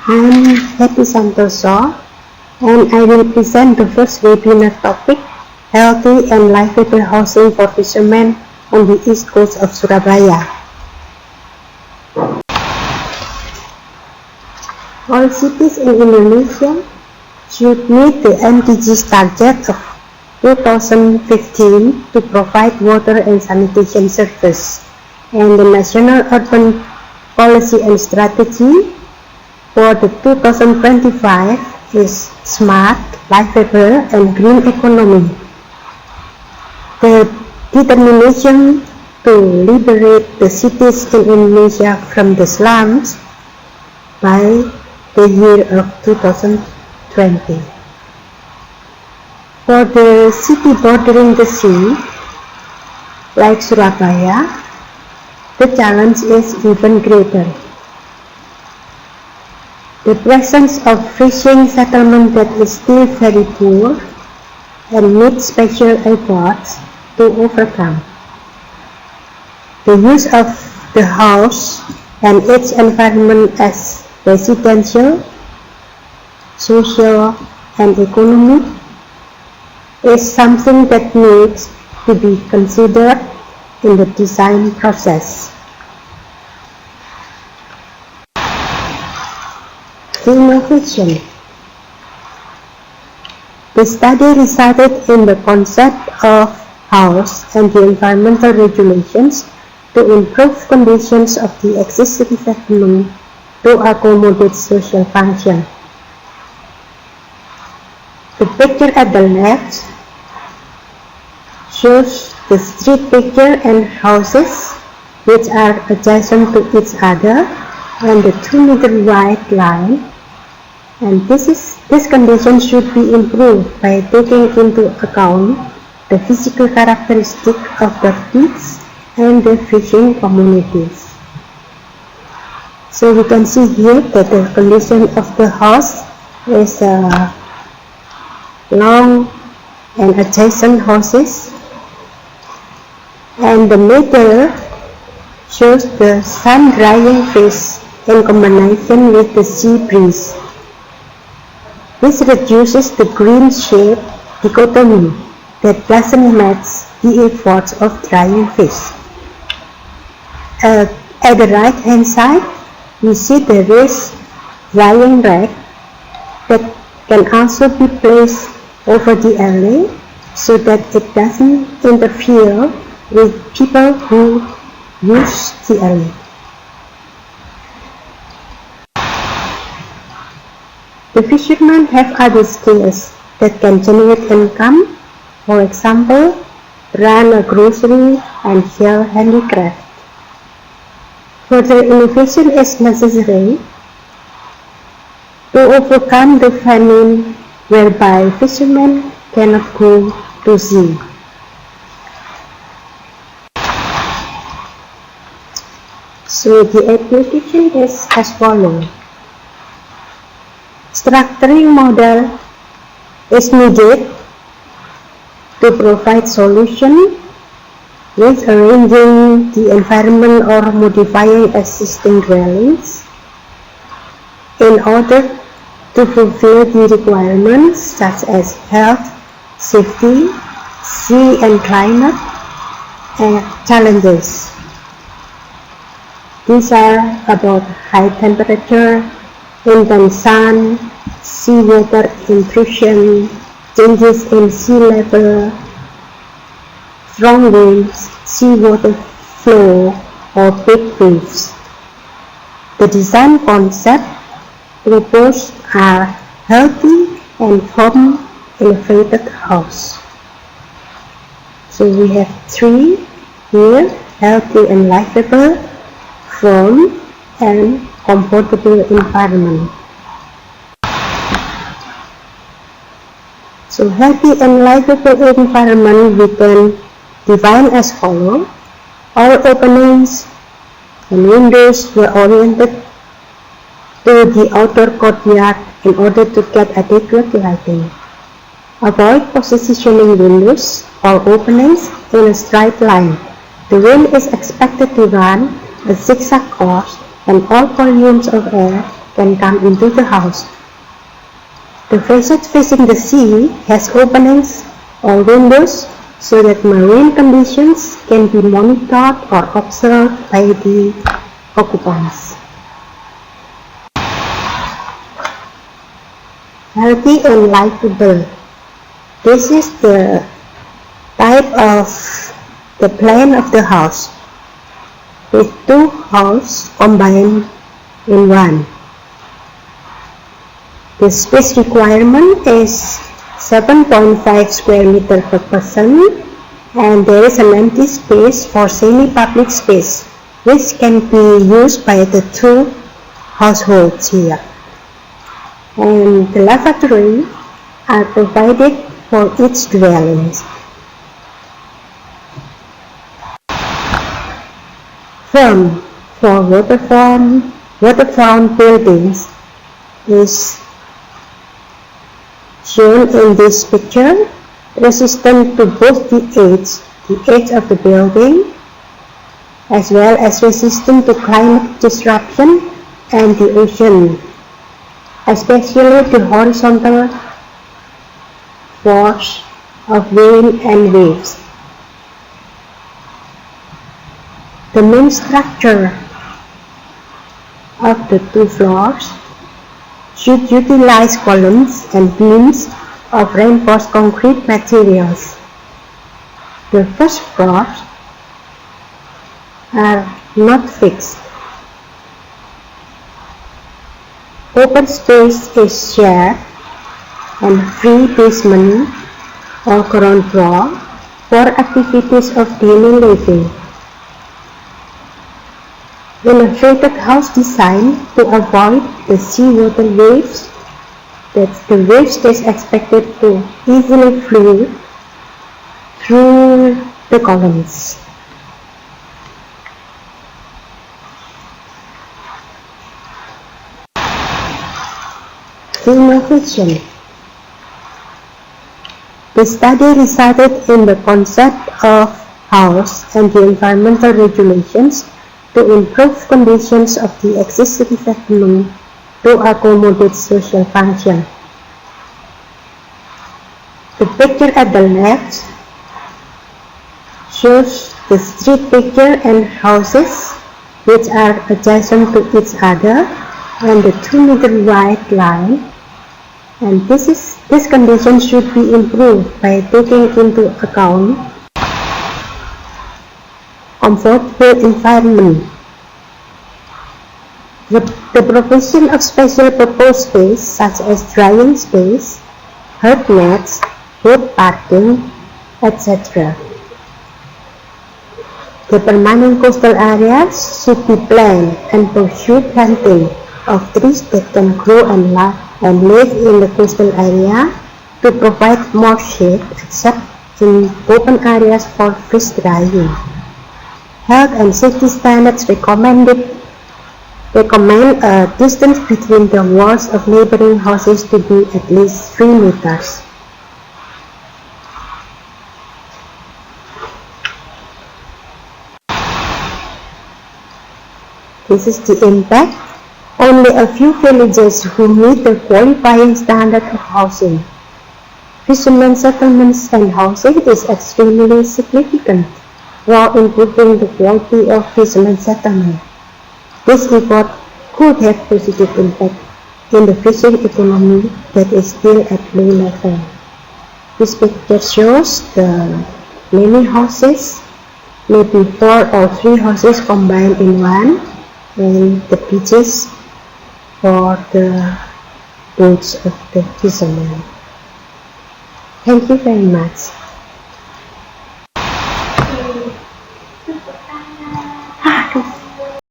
I'm Happy Santoso, and I will present the first webinar topic, Healthy and Livable Housing for Fishermen on the east coast of Surabaya. All cities in Indonesia should meet the MDGs target of 2015 to provide water and sanitation service, and the National Urban Policy and Strategy for the 2025 is Smart, Livable and Green Economy. The determination to liberate the cities in Indonesia from the slums by the year of 2020. For the city bordering the sea, like Surabaya, the challenge is even greater. The presence of fishing settlement that is still very poor and needs special efforts to overcome. The use of the house and its environment as residential, social, and economic is something that needs to be considered in the design process. Innovation. The study resulted in the concept of house and the environmental regulations to improve conditions of the existing settlement to accommodate social function. The picture at the left shows the street picture and houses which are adjacent to each other and the 2-meter wide line, and this condition should be improved by taking into account the physical characteristic of the beach and the fishing communities. So we can see here that the condition of the house is long and adjacent houses, and the middle shows the sun drying fish in combination with the sea breeze. This reduces the green shade dichotomy that doesn't match the efforts of drying fish. At the right hand side, we see the raised drying rack that can also be placed over the alley so that it doesn't interfere with people who use the alley. The fishermen have other skills that can generate income, for example, run a grocery and sell handicraft. Further innovation is necessary to overcome the famine whereby fishermen cannot go to sea. So the application is as follows. Structuring model is needed to provide solution with arranging the environment or modifying existing dwellings in order to fulfill the requirements such as health, safety, sea and climate challenges. These are about high temperature, intense sun, seawater intrusion, changes in sea level, strong winds, seawater flow, or big waves. The design concept proposed are healthy and foam elevated house. So we have 3 here: healthy and livable, foam, and comfortable environment. So healthy and livable environment we can define as follows. All openings and windows were oriented to the outer courtyard in order to get adequate lighting. Avoid positioning windows or openings in a straight line. The wind is expected to run a zigzag course and all volumes of air can come into the house. The facade facing the sea has openings or windows so that marine conditions can be monitored or observed by the occupants. Healthy and livable. This is the type of the plan of the house, with two houses combined in one. The space requirement is 7.5 square meter per person, and there is an empty space for semi-public space, which can be used by the two households here. And the lavatory are provided for each dwelling. Firm for waterfront buildings is shown in this picture, resistant to both the edge of the building, as well as resistant to climate disruption and the ocean, especially the horizontal force of wind and waves. The main structure of the two floors should utilize columns and beams of reinforced concrete materials. The first floors are not fixed. Open space is shared and free basement or ground floor for activities of daily living. In a fitted house design to avoid the seawater waves, the waves is expected to easily flow through the columns. Innovation. The study resulted in the concept of house and the environmental regulations to improve conditions of the existing settlement to accommodate social function. The picture at the left shows the street picture and houses which are adjacent to each other and the 2-meter wide line, and this condition should be improved by taking into account comfortable environment. The provision of special purpose space such as drying space, herb nets, road parking, etc. The permanent coastal areas should be planned and pursue planting of trees that can grow and live in the coastal area to provide more shade except in open areas for freeze drying. Health and safety standards recommend a distance between the walls of neighboring houses to be at least 3 meters. This is the impact. Only a few villages who meet the qualifying standard of housing. Fishermen settlements and housing is extremely significant while improving the quality of fishermen settlement. This effort could have positive impact in the fishing economy that is still at low level. This picture shows the many houses, maybe 4 or 3 houses combined in one, and the beaches for the boats of the fishermen. Thank you very much.